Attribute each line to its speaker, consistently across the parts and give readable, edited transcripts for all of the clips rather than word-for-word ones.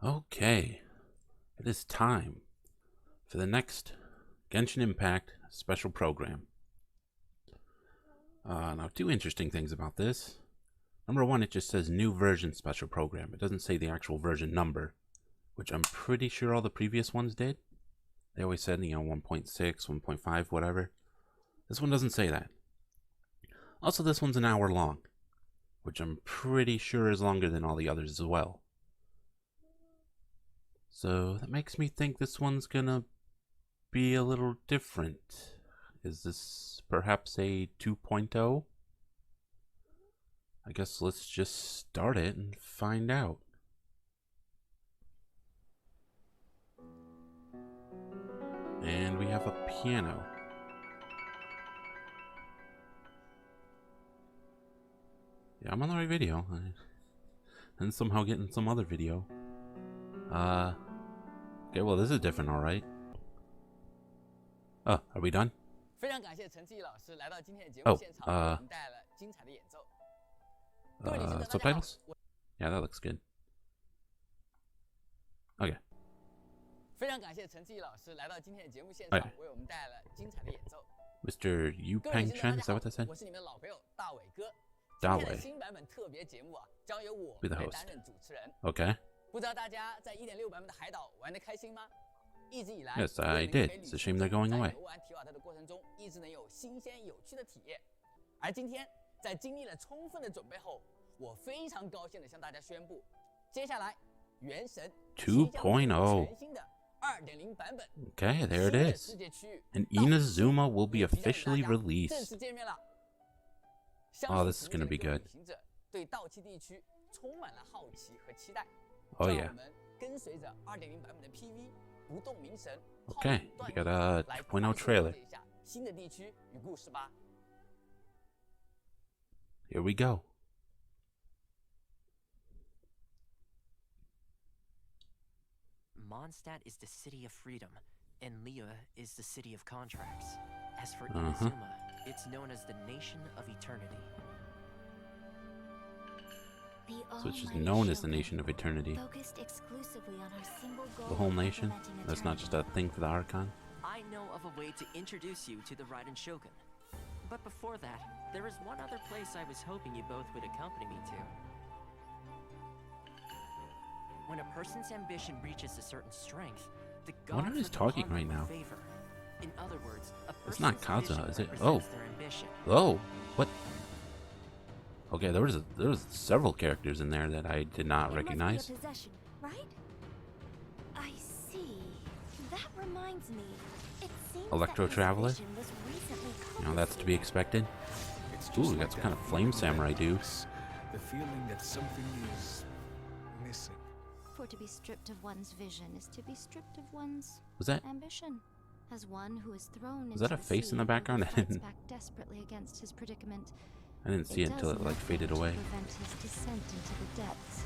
Speaker 1: Okay, it is time for the next Genshin Impact special program. Now, two interesting things about this. Number one, it just says new version special program. It doesn't say the actual version number, which I'm pretty sure all the previous ones did. They always said, 1.6, 1.5, whatever. This one doesn't say that. Also, this one's an hour long, which I'm pretty sure is longer than all the others as well. So that makes me think this one's gonna be a little different. Is this perhaps a 2.0? I guess let's just start it and find out. And we have a piano. Yeah, I'm on the right video. And somehow getting some other video. Okay, well this is different, alright. Oh, are we done? Oh, subtitles? Yeah, that looks good. Okay. Okay. Mr. Yu Peng Chen, is that what that said? Dawei. Be the host. Okay. Yes, I did. It's a shame they're going away. Two point oh. Okay, there it is. And Inazuma will be officially released. Oh, this is gonna be good. Oh yeah. Okay, we got a 2.0 trailer. Here we go.
Speaker 2: Mondstadt is the city of freedom, and Liyue is the city of contracts. As for Inazuma, it's known as the Nation of Eternity.
Speaker 1: So it's just known as the Nation of Eternity. The whole nation? That's not just a thing for the Archon?
Speaker 2: I know of a way to introduce you to the Raiden Shogun. But before that, there is one other place I was hoping you both would accompany me to. When a person's ambition reaches a certain strength, the gods
Speaker 1: wonder who's talking right now.
Speaker 2: Favor. In other words,
Speaker 1: it's not Kazuha, is it?
Speaker 2: Oh.
Speaker 1: Oh, what? Okay, there was several characters in there that I did not recognize.
Speaker 3: Possession, right? I see. That reminds me. It seems
Speaker 1: Electro Traveler? That's to be expected. Ooh, we got some kind of flame samurai dude.
Speaker 4: The feeling that something is missing.
Speaker 3: For to be stripped of one's vision is to be stripped of one's ambition. As one who is thrown
Speaker 1: was that a face in the background? I didn't.
Speaker 3: Back desperately against his predicament.
Speaker 1: I didn't see it until it like faded away.
Speaker 3: Prevent his descent into the depths.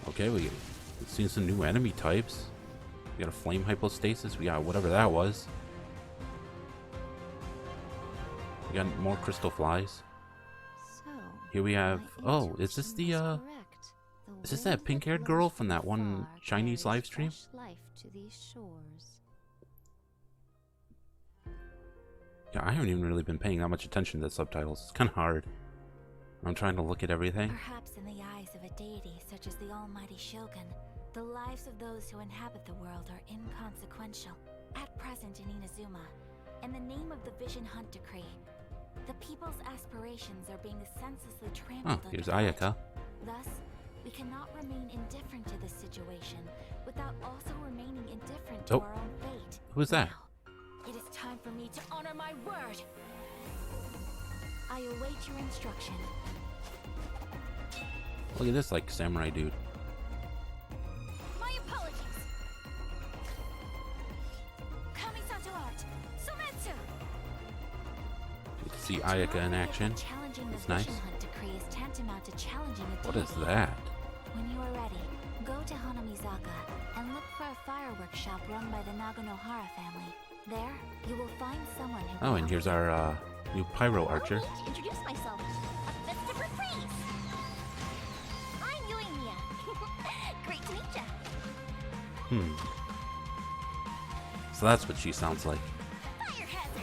Speaker 1: Okay, we've seen some new enemy types. We got a flame hypostasis. We got whatever that was. We got more crystal flies.
Speaker 3: So,
Speaker 1: here we have. Oh, is this the is this that pink-haired girl from that one Chinese live stream?
Speaker 3: Life to these shores.
Speaker 1: Yeah, I haven't even really been paying that much attention to the subtitles. It's kind of hard. I'm trying to look at everything.
Speaker 3: Perhaps in the eyes of a deity such as the almighty Shogun, the lives of those who inhabit the world are inconsequential. At present in Inazuma, in the name of the Vision Hunt Decree, the people's aspirations are being senselessly trampled
Speaker 1: here's
Speaker 3: underfoot.
Speaker 1: Ayaka.
Speaker 3: Thus, we cannot remain indifferent to this situation without also remaining indifferent to our own fate.
Speaker 1: Who's that?
Speaker 3: Now, it is time for me to honor my word. I await your instruction.
Speaker 1: Look at this, like, samurai dude.
Speaker 3: My apologies. Kamisato art. Sumetsu.
Speaker 1: You can see Ayaka in action. It's nice. What is that?
Speaker 3: When you are ready, go to Hanamizaka and look for a fireworks shop run by the Naganohara family. There, you will find someone who.
Speaker 1: Oh, and here's our new pyro archer.
Speaker 3: Introduce myself. A festive reprise. I'm your
Speaker 1: So that's what she sounds like.
Speaker 3: Fire hazard!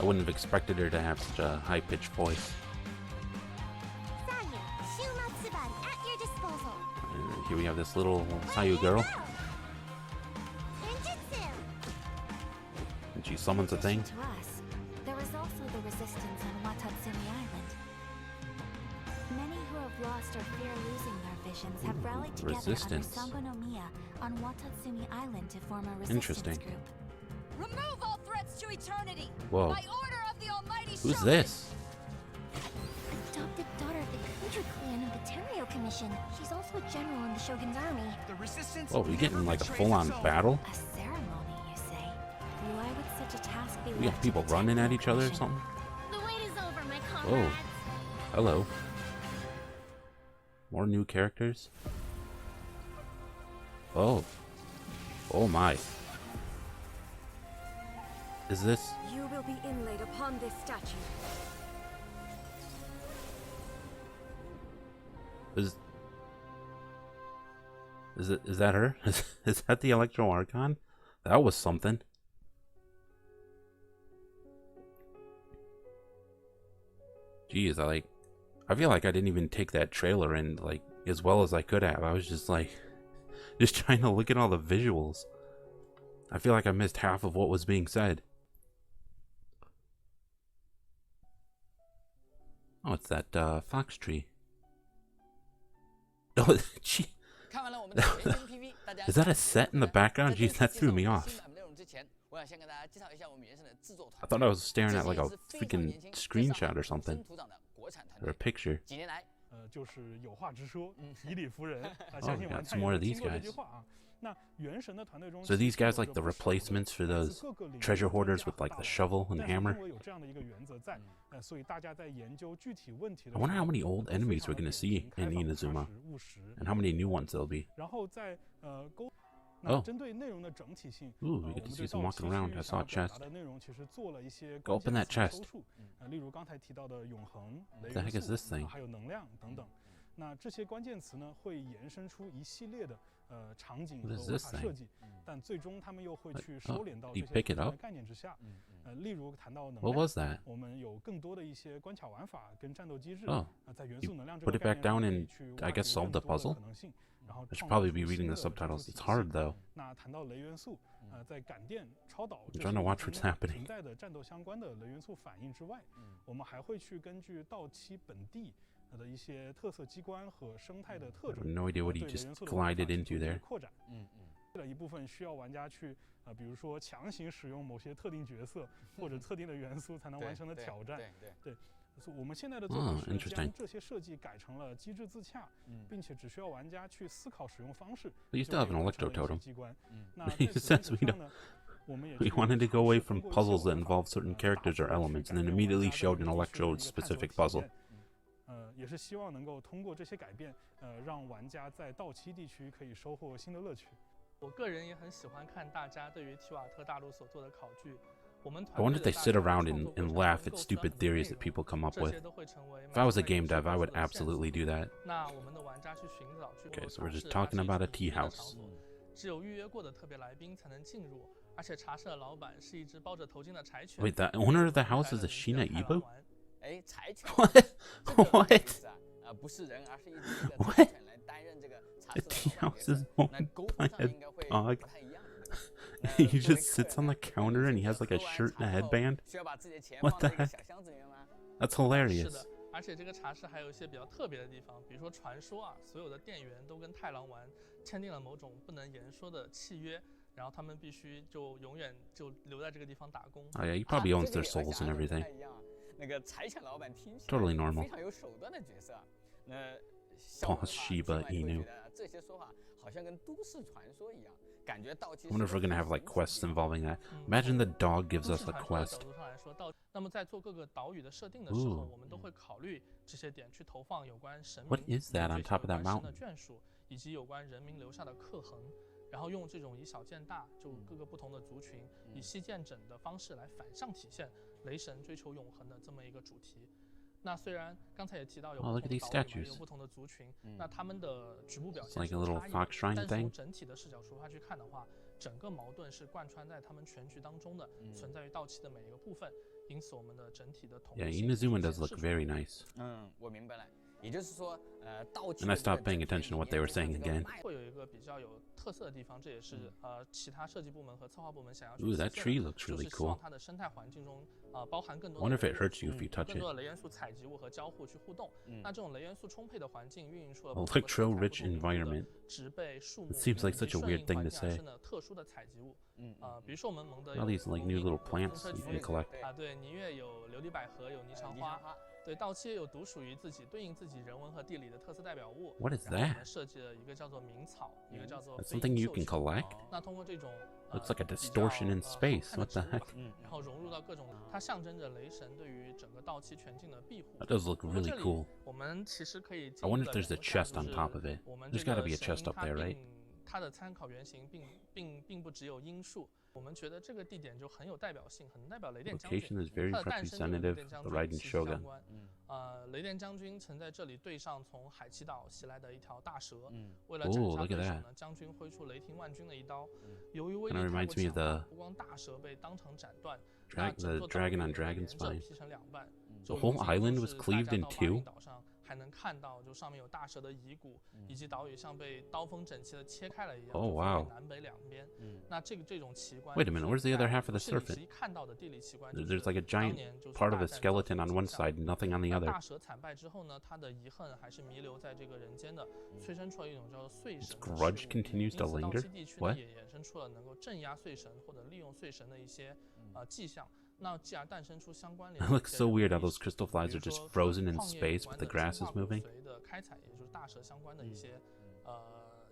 Speaker 1: I wouldn't have expected her to have such a high-pitched voice.
Speaker 3: Sayu, Shuma Tsubari at your disposal.
Speaker 1: Here we have this little Sayu girl,
Speaker 3: Ninjutsu!
Speaker 1: and she summons a thing.
Speaker 3: To us, there is also the resistance on Watatsumi Island. Many who have lost or fear losing their visions have rallied together
Speaker 1: Resistance.
Speaker 3: under Sangonomiya on Watatsumi Island to form a resistance
Speaker 1: Interesting.
Speaker 3: group.
Speaker 5: Remove all threats to eternity!
Speaker 1: Whoa.
Speaker 5: By order of the Almighty
Speaker 1: Who's
Speaker 5: Shogun!
Speaker 1: this?
Speaker 3: Adopted daughter of the Kudra clan of the Terrio Commission. She's also a general in the Shogun's army.
Speaker 4: The resistance.
Speaker 1: Oh, we getting like a full-on battle?
Speaker 3: A ceremony, you say? Why would such a task be
Speaker 1: We
Speaker 3: left
Speaker 1: have
Speaker 3: to
Speaker 1: people
Speaker 3: the
Speaker 1: running at
Speaker 3: Terrio
Speaker 1: each other or
Speaker 3: Commission?
Speaker 1: something?
Speaker 3: The wait is over, my
Speaker 1: Oh.
Speaker 3: comrades.
Speaker 1: Hello. More new characters? Oh. Oh my. Is this...
Speaker 5: You will be inlaid upon this statue.
Speaker 1: Is that her? Is that the Electro Archon? That was something. Jeez, I feel like I didn't even take that trailer in like as well as I could have. I was just like just trying to look at all the visuals. I feel like I missed half of what was being said. Oh, it's that fox tree. Oh, gee. Is that a set in the background? Jeez, that threw me off. I thought I was staring at like a freaking screenshot or something. Or a picture. Oh, we got some more of these guys. So are these guys like the replacements for those treasure hoarders with like the shovel and hammer? I wonder how many old enemies we're going to see in Inazuma, and how many new ones there'll be. Oh. Ooh, we get to see some walking around. I saw a chest. Go open that chest. What the heck is this thing? What is this thing? Oh, did you pick it up? What was that? Oh, you put it back down and I guess solved the puzzle? I should probably be reading the subtitles. It's hard though. I'm trying to watch what's happening. I have no idea what he just glided into there. Oh, interesting. But you still have an electro totem. It says we wanted to go away from puzzles that involve certain characters or elements, and then immediately showed an electro-specific puzzle.
Speaker 6: 也是希望能够通过这些改变，让玩家在到期地区可以收获新的乐趣。
Speaker 7: 我个人也很喜欢看大家对于提瓦特大陆所做的考据。
Speaker 1: I wonder if they sit around and laugh at stupid theories that people come up with. If I was a game dev, I would absolutely do that. Okay, so we're just talking about a tea house.
Speaker 7: 只有预约过的特别来宾才能进入，而且茶社的老板是一只包着头巾的柴犬。
Speaker 1: Wait, the owner of the house is a Shina Ibu?
Speaker 8: 哎，柴犬
Speaker 1: What?
Speaker 8: 不是人，而是一只
Speaker 1: What?
Speaker 8: 柴犬来担任这个茶
Speaker 1: A
Speaker 8: 社
Speaker 1: tea
Speaker 8: 的
Speaker 1: house is
Speaker 8: 那
Speaker 1: owned
Speaker 8: 沟
Speaker 1: by
Speaker 8: 通上
Speaker 1: a
Speaker 8: 应该会
Speaker 1: dog.
Speaker 8: 不太一样的。
Speaker 1: He just sits on the counter and he has like a shirt and a headband.
Speaker 8: 需要把自己的钱
Speaker 1: What
Speaker 8: 放在
Speaker 1: the
Speaker 8: 一个
Speaker 1: heck?
Speaker 8: 小箱子里面吗？
Speaker 1: That's
Speaker 7: 是
Speaker 1: hilarious.
Speaker 7: 的，而且这个茶室还有一些比较特别的地方，比如说传说啊，所有的店员都跟太郎丸签订了某种不能言说的契约，然后他们必须就永远就留在这个地方打工。
Speaker 1: Oh yeah, he probably owns their souls and everything.
Speaker 8: 那个柴犬老板听起来
Speaker 1: Totally normal.
Speaker 8: 非常有手段的角色。那
Speaker 1: Boss Shiba Inu.
Speaker 8: 这些说法好像跟都市传说一样，感觉到期。
Speaker 1: I wonder if we're gonna have like quests involving that. Imagine the dog gives us a quest.
Speaker 7: 角度上来说，那么在做各个岛屿的设定的时候，我们都会考虑这些点去投放有关神明、
Speaker 1: What is that on top of that
Speaker 7: 有关神
Speaker 1: mountain?
Speaker 7: 的眷属，以及有关人民留下的刻痕，然后用这种以小见大，就各个不同的族群以细见整的方式来反向体现雷神追求永恒的这么一个主题。那虽然刚才也提到有
Speaker 1: Oh,
Speaker 7: 不
Speaker 1: look
Speaker 7: 同
Speaker 1: at
Speaker 7: 的
Speaker 1: these
Speaker 7: 岛屿嘛，
Speaker 1: statues.
Speaker 7: 有不同的族群，那他们的局部表
Speaker 1: It's
Speaker 7: 现
Speaker 1: like
Speaker 7: 是
Speaker 1: a
Speaker 7: 有
Speaker 1: little
Speaker 7: 差异
Speaker 1: fox
Speaker 7: 的。
Speaker 1: shrine
Speaker 7: 但是
Speaker 1: thing.
Speaker 7: 从整体的视角出发去看的话，整个矛盾是贯穿在他们全局当中的，存在于道期的每一个部分，因此我们的整体的统
Speaker 1: Yeah,
Speaker 7: 一性
Speaker 1: Inazuma
Speaker 7: 就
Speaker 1: does
Speaker 7: 显
Speaker 1: look
Speaker 7: 示出
Speaker 1: very
Speaker 7: 来。
Speaker 1: nice.
Speaker 8: 我明白了，也就是说，道期
Speaker 1: And I stopped paying attention to what they were saying again.
Speaker 7: 会有一个比较有特色的地方，这也是其他设计部门和策划部门想要去
Speaker 1: Ooh,
Speaker 7: 体
Speaker 1: that
Speaker 7: 现
Speaker 1: tree
Speaker 7: 的，
Speaker 1: looks
Speaker 7: 就
Speaker 1: really
Speaker 7: 是希望
Speaker 1: cool.
Speaker 7: 它的生态环境中包含更
Speaker 1: I
Speaker 7: 多
Speaker 1: wonder
Speaker 7: 的
Speaker 1: if it hurts you if you touch
Speaker 7: 更
Speaker 1: it.
Speaker 7: 多的雷元素采集物和交互去互动。那这种雷元素充沛的环境孕育出了
Speaker 1: A
Speaker 7: 不同的色彩、不
Speaker 1: electro-rich
Speaker 7: 同密度的
Speaker 1: environment.
Speaker 7: 植被、树木
Speaker 1: It seems like
Speaker 7: 以及
Speaker 1: such a
Speaker 7: 顺
Speaker 1: weird
Speaker 7: 应
Speaker 1: thing
Speaker 7: 环
Speaker 1: to
Speaker 7: 境而
Speaker 1: say.
Speaker 7: 生的特殊的采集物。比如说我们蒙德
Speaker 1: All
Speaker 7: 有
Speaker 1: these like new little plants you can collect.
Speaker 7: 对，尼月有琉璃百合，有霓裳花。对，道期也有独属于自己、对应自己人文和地理的特色代表物。
Speaker 1: What is
Speaker 7: 然后我
Speaker 1: that?
Speaker 7: 们设计了一个叫做鸣草，一个叫做
Speaker 1: That's
Speaker 7: 飞
Speaker 1: something
Speaker 7: 鹰
Speaker 1: you
Speaker 7: 绣
Speaker 1: can
Speaker 7: 球。
Speaker 1: collect?
Speaker 7: 那通过这种
Speaker 1: Looks like a
Speaker 7: 比较
Speaker 1: distortion in
Speaker 7: 好
Speaker 1: space.
Speaker 7: 看的
Speaker 1: What the
Speaker 7: 植物
Speaker 1: heck?
Speaker 7: 然后融入到各种，它象征着雷神对于整个道期全境的庇护。
Speaker 1: That does look
Speaker 7: 那么
Speaker 1: really
Speaker 7: 这里
Speaker 1: cool.
Speaker 7: 我们其实可以
Speaker 1: I wonder if
Speaker 7: 建
Speaker 1: there's
Speaker 7: 立
Speaker 1: a
Speaker 7: 的两
Speaker 1: chest
Speaker 7: 个
Speaker 1: on
Speaker 7: 就是
Speaker 1: top of it.
Speaker 7: 我们
Speaker 1: There's
Speaker 7: 这
Speaker 1: gotta
Speaker 7: 个
Speaker 1: be a
Speaker 7: 神
Speaker 1: chest
Speaker 7: 鹰
Speaker 1: up there, right?
Speaker 7: 它的参考原型并不只有樱树，我们觉得这个地点就很有代表性，很代表雷电将军。
Speaker 1: Location is very
Speaker 7: 它的诞生就与雷
Speaker 1: representative
Speaker 7: 电
Speaker 1: of
Speaker 7: 将
Speaker 1: the
Speaker 7: 军
Speaker 1: Raiden
Speaker 7: 息息相
Speaker 1: Shogun.
Speaker 7: 关。雷电将军曾在这里对上从海奇岛袭来的一条大蛇，为了斩
Speaker 1: Oh,
Speaker 7: 杀
Speaker 1: look at
Speaker 7: 对手
Speaker 1: that.
Speaker 7: 呢，将军挥出雷霆万钧的一刀。由于威力
Speaker 1: Kinda
Speaker 7: 太
Speaker 1: reminds
Speaker 7: 过
Speaker 1: me
Speaker 7: 强
Speaker 1: of the
Speaker 7: 大，不光大蛇被当场斩断，那
Speaker 1: the
Speaker 7: 整座岛
Speaker 1: dragon
Speaker 7: 屿
Speaker 1: on
Speaker 7: 也
Speaker 1: dragon
Speaker 7: 连着
Speaker 1: spine.
Speaker 7: 劈成两半。
Speaker 1: The
Speaker 7: 就
Speaker 1: whole
Speaker 7: 如今
Speaker 1: island
Speaker 7: 就
Speaker 1: was
Speaker 7: 是
Speaker 1: cleaved
Speaker 7: 大家
Speaker 1: in
Speaker 7: 到巴
Speaker 1: two?
Speaker 7: 林岛上还能看到，就上面有大蛇的遗骨，以及岛屿像被刀锋整齐的切开了一样，
Speaker 1: Oh,
Speaker 7: 就分为
Speaker 1: wow.
Speaker 7: 南北两边。那这种奇观
Speaker 1: Wait a minute, where's the other half of the
Speaker 7: 是你
Speaker 1: serpent?
Speaker 7: 实际看到的地理奇观，
Speaker 1: There's like a
Speaker 7: 当
Speaker 1: giant
Speaker 7: 年就是
Speaker 1: part of
Speaker 7: 大
Speaker 1: a
Speaker 7: 战
Speaker 1: skeleton
Speaker 7: 造
Speaker 1: on
Speaker 7: 成
Speaker 1: one
Speaker 7: 的景
Speaker 1: side,
Speaker 7: 象。
Speaker 1: nothing on the
Speaker 7: 那
Speaker 1: other.
Speaker 7: 大蛇惨败之后呢，他的遗恨还是弥留在这个人间的，催生出了一种叫做岁神的
Speaker 1: grudge
Speaker 7: 事物。
Speaker 1: continues
Speaker 7: 因
Speaker 1: to
Speaker 7: 此，道
Speaker 1: linger?
Speaker 7: 期地区呢
Speaker 1: What?
Speaker 7: 也衍生出了能够镇压岁神或者利用岁神的一些迹象。那继而诞生出相关联
Speaker 1: It
Speaker 7: 的一
Speaker 1: looks
Speaker 7: 些
Speaker 1: so
Speaker 7: 人物
Speaker 1: weird how
Speaker 7: 历
Speaker 1: those
Speaker 7: 史
Speaker 1: crystal
Speaker 7: 比
Speaker 1: flies
Speaker 7: 如
Speaker 1: are just
Speaker 7: 说
Speaker 1: frozen in
Speaker 7: 矿业
Speaker 1: space,
Speaker 7: 有
Speaker 1: but
Speaker 7: 关
Speaker 1: the
Speaker 7: 的
Speaker 1: grass
Speaker 7: 神
Speaker 1: is
Speaker 7: 话骨
Speaker 1: moving.
Speaker 7: 髓的开采，也就是大蛇相关的一些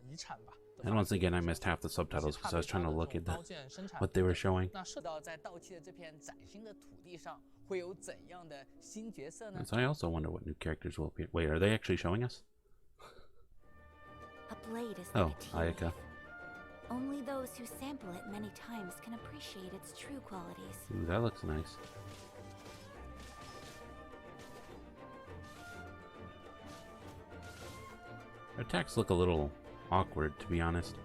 Speaker 7: 遗产吧。
Speaker 1: And once again, I missed half the subtitles because I was trying to look at
Speaker 7: 刀剑生产
Speaker 1: what they were showing.
Speaker 8: 那说到在道期的这片崭新的土地上，会有怎样的新角色呢
Speaker 1: And？so I also wonder what new characters will appear. Wait, are they actually showing us?
Speaker 3: A blade is
Speaker 1: Oh,
Speaker 3: like a tea
Speaker 1: Ayaka.
Speaker 3: leaf. Only those who sample it many times can appreciate its true qualities.
Speaker 1: Ooh, that looks nice. Her attacks look a little awkward, to be honest.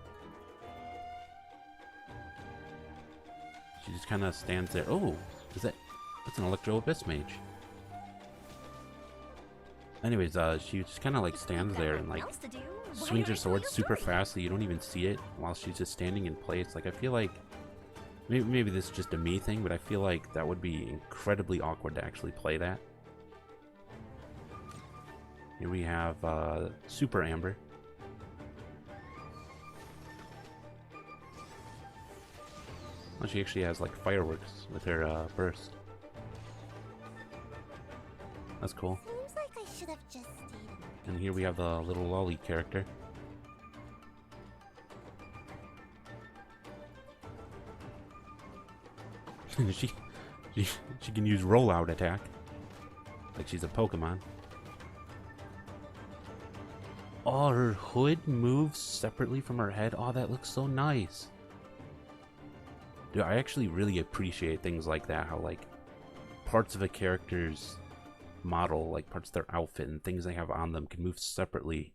Speaker 1: She just kind of stands there. Oh, that's an Electro Abyss Mage. Anyways, she just kind of like stands there and like swings her sword super fast so you don't even see it while she's just standing in place. Like, I feel like maybe this is just a me thing, but I feel like that would be incredibly awkward to actually play that. Here we have Super Amber. Well, she actually has like fireworks with her burst. That's cool.
Speaker 9: Seems like I should have just stayed in.
Speaker 1: And here we have the little lolly character. she can use rollout attack like she's a Pokemon. Oh, her hood moves separately from her head. Oh, that looks so nice. Dude, I actually really appreciate things like that. How like parts of a character's model, like parts of their outfit and things they have on them, can move separately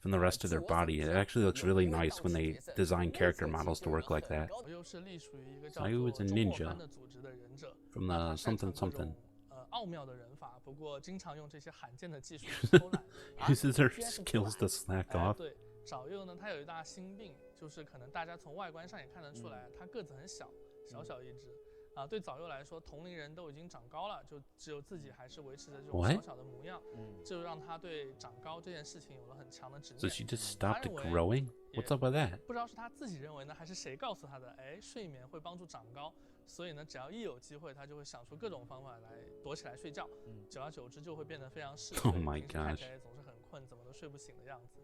Speaker 1: from the rest of their body. It actually looks really nice when they design character models to work like that.
Speaker 7: 又是隶属于一个叫
Speaker 1: Sayu
Speaker 7: 做
Speaker 1: is a
Speaker 7: 中
Speaker 1: ninja
Speaker 7: 末班的组织的忍者，
Speaker 1: from
Speaker 7: 那
Speaker 1: the
Speaker 7: 他擅长
Speaker 1: something
Speaker 7: 各
Speaker 1: something.
Speaker 7: 种奥妙的人法，不过经常用这些罕见的技术去偷懒。
Speaker 1: Uses her skills to slack
Speaker 7: 哎，
Speaker 1: off.
Speaker 7: 对，早佑呢，他有一大心病，就是可能大家从外观上也看得出来，他个子很小，小小一只。对早佑来说，同龄人都已经长高了，就只有自己还是维持着这种
Speaker 1: What?
Speaker 7: 小小的模样，就让他对长高这件事情有了很强的执
Speaker 1: So
Speaker 7: 念。
Speaker 1: she just stopped
Speaker 7: 他认为
Speaker 1: growing? What's up with that?
Speaker 7: 不知道是他自己认为呢，还是谁告诉他的？哎，睡眠会帮助长高，所以呢，只要一有机会，他就会想出各种方法来躲起来睡觉。久而久之，就会变得非常嗜睡，
Speaker 1: Oh my
Speaker 7: 平时看起
Speaker 1: gosh.
Speaker 7: 来总是很困，怎么都睡不醒的样子。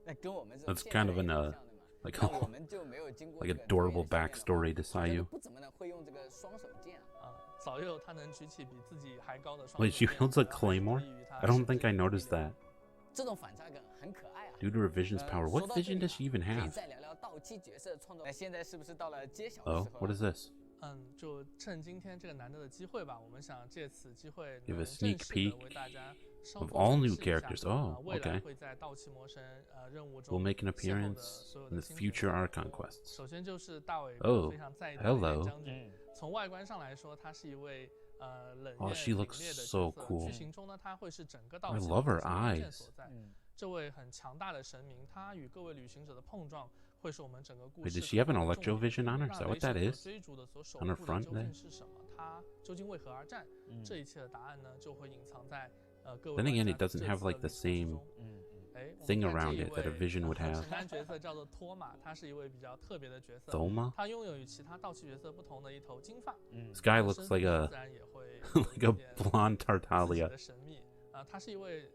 Speaker 8: 那跟我们这种
Speaker 1: That's
Speaker 8: 现
Speaker 1: kind
Speaker 8: 代
Speaker 1: of
Speaker 8: 人
Speaker 1: an
Speaker 8: 挺像的嘛
Speaker 1: like
Speaker 8: 那我们就没有经过
Speaker 1: like
Speaker 8: 这个专业
Speaker 1: adorable
Speaker 8: 的训练的话
Speaker 1: backstory to
Speaker 8: 好像就
Speaker 1: Sayu.
Speaker 8: 不怎么会用这个双手剑啊。
Speaker 7: 早佑他能举起比自己还高的双
Speaker 1: Wait,
Speaker 7: 手
Speaker 1: she
Speaker 7: 剑
Speaker 1: wields a
Speaker 7: 主要还是
Speaker 1: claymore?
Speaker 7: 得益于他
Speaker 1: I don't
Speaker 7: 身
Speaker 1: think
Speaker 7: 体
Speaker 1: I
Speaker 7: 的力
Speaker 1: noticed
Speaker 7: 量
Speaker 1: that.
Speaker 8: 这种反差感很可爱啊。
Speaker 1: Due to her vision's power,
Speaker 8: 说
Speaker 1: what
Speaker 8: 到这
Speaker 1: vision
Speaker 8: 里
Speaker 1: does she even
Speaker 8: 可以
Speaker 1: have?
Speaker 8: 再聊聊道期角色创作。那现在是不是到了揭晓的
Speaker 1: Oh,
Speaker 8: 时候
Speaker 1: what
Speaker 8: 了
Speaker 1: is this?
Speaker 7: 就趁今天这个难得的机会吧，我们想借此机会
Speaker 1: Give a
Speaker 7: 能
Speaker 1: sneak
Speaker 7: 正式
Speaker 1: peek
Speaker 7: 的为大家稍
Speaker 1: of
Speaker 7: 作
Speaker 1: all
Speaker 7: 展
Speaker 1: new
Speaker 7: 示一下
Speaker 1: characters. Oh,
Speaker 7: 未来
Speaker 1: okay.
Speaker 7: 会在盗奇魔神任务
Speaker 1: Will
Speaker 7: 中
Speaker 1: make an
Speaker 7: 邂逅的
Speaker 1: appearance
Speaker 7: 所有
Speaker 1: in
Speaker 7: 的
Speaker 1: the
Speaker 7: 新
Speaker 1: future
Speaker 7: 角色。
Speaker 1: Archon quests.
Speaker 7: 首先就是大伟
Speaker 1: Oh,
Speaker 7: 非常在意的
Speaker 1: hello.
Speaker 7: 将军，从外观上来说，他是一位冷
Speaker 1: Oh,
Speaker 7: 艳
Speaker 1: she
Speaker 7: 凛
Speaker 1: looks
Speaker 7: 冽的
Speaker 1: so
Speaker 7: 角色。
Speaker 1: cool.
Speaker 7: 剧情中呢，他会是整个
Speaker 1: I
Speaker 7: 盗奇
Speaker 1: love
Speaker 7: 的
Speaker 1: her
Speaker 7: 关键
Speaker 1: eyes.
Speaker 7: 所在。这位很强大的神明，他与各位旅行者的碰撞，会是我们整个故
Speaker 1: Wait,
Speaker 7: 事
Speaker 1: does she have an
Speaker 7: 的重
Speaker 1: electro
Speaker 7: 点。
Speaker 1: vision on her?
Speaker 7: 那
Speaker 1: Is that
Speaker 7: 雷
Speaker 1: what
Speaker 7: 神
Speaker 1: that
Speaker 7: 所
Speaker 1: is?
Speaker 7: 追逐的所守
Speaker 1: On her
Speaker 7: 护的
Speaker 1: front
Speaker 7: 究
Speaker 1: there?
Speaker 7: 竟是什么？他究竟为何而战？这一切的答案呢，就会隐藏在各位
Speaker 1: Then
Speaker 7: 玩
Speaker 1: again,
Speaker 7: 家
Speaker 1: it
Speaker 7: 的
Speaker 1: doesn't
Speaker 7: 这
Speaker 1: have
Speaker 7: 次
Speaker 1: like
Speaker 7: 的
Speaker 1: the
Speaker 7: 旅途
Speaker 1: same
Speaker 7: 中。我
Speaker 1: thing
Speaker 7: 们看
Speaker 1: around
Speaker 7: 这
Speaker 1: it that a
Speaker 7: 一位
Speaker 1: vision would
Speaker 7: 承
Speaker 1: have.
Speaker 7: 担角色叫做托马，他是一位比较特别的角色。
Speaker 1: Thoma?
Speaker 7: 他拥有与其他盗奇角色不同的一头金发。
Speaker 1: This guy looks like
Speaker 7: 身
Speaker 1: a
Speaker 7: 份自然也会
Speaker 1: like a blonde
Speaker 7: 自己
Speaker 1: Tartaglia.
Speaker 7: 的神秘。他是一位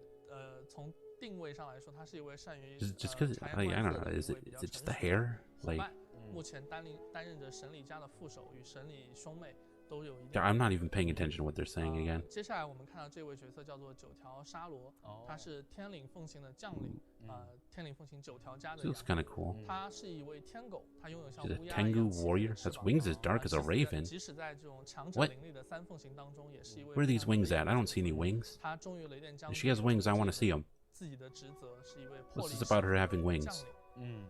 Speaker 7: 从定位上来说，他是一位善于
Speaker 1: Just because
Speaker 7: 察
Speaker 1: I
Speaker 7: 言
Speaker 1: don't
Speaker 7: 观色
Speaker 1: know.
Speaker 7: 的
Speaker 1: Is
Speaker 7: 一
Speaker 1: it
Speaker 7: 位比较
Speaker 1: is it just
Speaker 7: 成
Speaker 1: the
Speaker 7: 熟的
Speaker 1: hair?
Speaker 7: 伙
Speaker 1: Like
Speaker 7: 伴。目前担任着神里家的副手，与神里兄妹都有一定。
Speaker 1: I'm not even paying attention to what they're saying again.
Speaker 7: 接下来我们看到这位角色叫做九条沙罗，他是天领奉行的将领，天领奉行9条家的
Speaker 1: She
Speaker 7: 养
Speaker 1: looks kind of cool.
Speaker 7: 他是一位天狗，他拥有像
Speaker 1: She's a
Speaker 7: 乌鸦一样
Speaker 1: Tengu
Speaker 7: 气锐
Speaker 1: warrior.
Speaker 7: 的翅
Speaker 1: Has
Speaker 7: 膀
Speaker 1: wings as dark as a raven.
Speaker 7: 即使在这种强者
Speaker 1: What?
Speaker 7: 凌厉的三奉行当中，也是一位
Speaker 1: Where are these
Speaker 7: 非常
Speaker 1: wings
Speaker 7: 有
Speaker 1: at?
Speaker 7: 力
Speaker 1: I
Speaker 7: 的
Speaker 1: don't see any
Speaker 7: 角色
Speaker 1: wings.
Speaker 7: 他忠于雷电将
Speaker 1: If
Speaker 7: 军，
Speaker 1: she has wings, I want to see them.
Speaker 7: 自己的职责是一位
Speaker 1: What's
Speaker 7: 魄力
Speaker 1: this about her
Speaker 7: 十
Speaker 1: having
Speaker 7: 足的
Speaker 1: wings?
Speaker 7: 将领。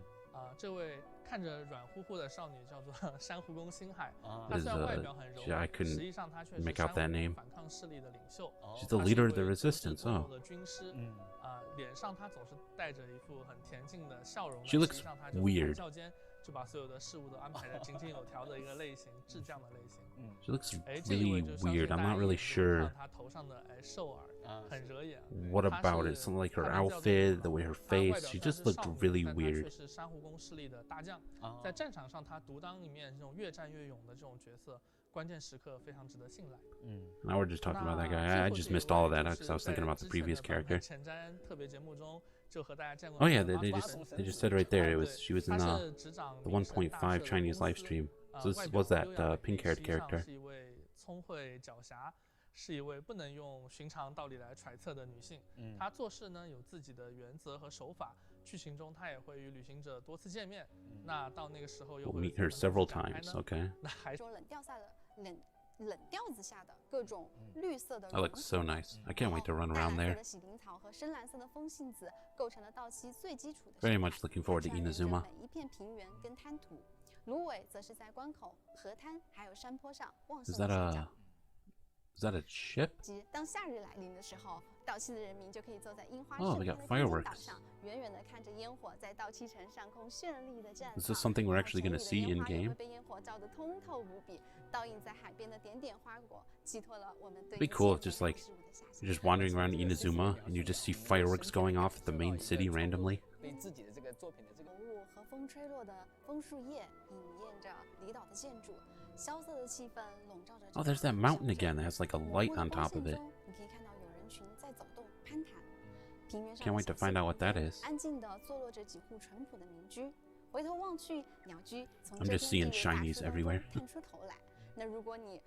Speaker 7: 这位看着软乎乎的少女叫做珊瑚宫星海，她
Speaker 1: Is
Speaker 7: 虽然外表很柔
Speaker 1: I
Speaker 7: 弱，
Speaker 1: couldn't
Speaker 7: 实际上她却是
Speaker 1: make
Speaker 7: 珊
Speaker 1: out
Speaker 7: 瑚
Speaker 1: that
Speaker 7: 宫
Speaker 1: name.
Speaker 7: 反抗势力的领袖。
Speaker 1: She's the
Speaker 7: 她是一
Speaker 1: leader of the
Speaker 7: 位足智
Speaker 1: resistance.
Speaker 7: 多
Speaker 1: Oh.
Speaker 7: 谋的军师，脸上她总是带着一副很恬静的笑容。
Speaker 1: She
Speaker 7: 实
Speaker 1: looks
Speaker 7: 际上她就是
Speaker 1: weird.
Speaker 7: 谈笑间就把所有的事物都安排得井井有条的一个类型，智将的类型。
Speaker 1: She looks
Speaker 7: 这一位
Speaker 1: really
Speaker 7: 就相信
Speaker 1: weird.
Speaker 7: 大
Speaker 1: I'm
Speaker 7: 家
Speaker 1: not
Speaker 7: 一
Speaker 1: really
Speaker 7: 眼就看
Speaker 1: sure
Speaker 7: 到她头上的兽耳，很惹眼。
Speaker 1: what
Speaker 7: 她
Speaker 1: about it.
Speaker 7: 是
Speaker 1: Something like her
Speaker 7: 她名叫做
Speaker 1: outfit, the way her
Speaker 7: 她外
Speaker 1: face.
Speaker 7: 表
Speaker 1: She
Speaker 7: 虽然
Speaker 1: just
Speaker 7: 是
Speaker 1: looked
Speaker 7: 少女
Speaker 1: really
Speaker 7: 但她却
Speaker 1: weird.
Speaker 7: 是珊瑚宫势力的大将，在战场上她独当一面，这种越战越勇的这种角色，关键时刻非常值得信赖。
Speaker 1: Now we're just talking about that guy. I just missed all of that because I was thinking about the previous character.
Speaker 7: 前瞻特别节目中就和大家见过。
Speaker 1: Oh yeah, they just said right there. It was she was in the 1.5 Chinese live stream. So this was that pink-haired character.
Speaker 7: 是一位聪慧狡黠，是一位不能用寻常道理来揣测的女性。她做事呢有自己的原则和手法。剧情中她也会与旅行者多次见面。那到那个时候又
Speaker 1: We'll
Speaker 7: 会
Speaker 1: meet her several times. Okay.
Speaker 7: 那还
Speaker 5: 说冷调下的冷调子下的各种绿色的
Speaker 1: That looks so nice. I can't wait to run
Speaker 5: 淡
Speaker 1: around
Speaker 5: 蓝色
Speaker 1: there.
Speaker 5: 的喜灵草和深蓝色的风信子构成了稻期最基础的
Speaker 1: Very
Speaker 5: 生态
Speaker 1: much looking forward to
Speaker 5: 串联着
Speaker 1: Inazuma.
Speaker 5: 每一片平原跟滩涂。芦苇则是在关口、河滩还有山坡上旺盛
Speaker 1: Is
Speaker 5: 的
Speaker 1: that
Speaker 5: 生
Speaker 1: a
Speaker 5: 长。
Speaker 1: is that a ship?
Speaker 5: 即当夏日来临的时候，稻期的人民就可以坐在樱花
Speaker 1: Oh,
Speaker 5: 盛
Speaker 1: we
Speaker 5: 开
Speaker 1: got
Speaker 5: 的天津岛
Speaker 1: fireworks.
Speaker 5: 上，远远的看着烟火在稻期城上空绚丽的绽
Speaker 1: Is
Speaker 5: 放。
Speaker 1: this something we're actually
Speaker 5: 城
Speaker 1: going to
Speaker 5: 里的
Speaker 1: see
Speaker 5: 烟
Speaker 1: in
Speaker 5: 花也会
Speaker 1: game?
Speaker 5: 被烟火照得通透无比，倒映在海边的点点花果，寄托了我们对
Speaker 1: Be
Speaker 5: 一切
Speaker 1: cool
Speaker 5: 美
Speaker 1: if just
Speaker 5: 好
Speaker 1: like
Speaker 5: 事物的遐想。
Speaker 1: you're just wandering around Inazuma and you just see fireworks going off at the main city randomly.
Speaker 8: 对自己的这个作品的这个
Speaker 5: 雾和风吹落的枫树叶，引验着离岛的建筑，萧瑟的气氛笼罩着。
Speaker 1: Oh, there's that mountain again that has like a
Speaker 5: 模
Speaker 1: light
Speaker 5: 糊的
Speaker 1: on
Speaker 5: 光
Speaker 1: top of
Speaker 5: 线
Speaker 1: it.
Speaker 5: 中，你可以看到有人群在走动、攀谈。平原上
Speaker 1: Can't
Speaker 5: 的
Speaker 1: wait to
Speaker 5: 小溪
Speaker 1: find out what
Speaker 5: 旁
Speaker 1: that
Speaker 5: 边
Speaker 1: is.
Speaker 5: 安静地坐落着几户淳朴的民居。回头望去，鸟居从
Speaker 1: I'm
Speaker 5: 这
Speaker 1: just
Speaker 5: 片
Speaker 1: seeing
Speaker 5: 地大
Speaker 1: shinies
Speaker 5: 树当中
Speaker 1: everywhere.
Speaker 5: 探出头来。那如果你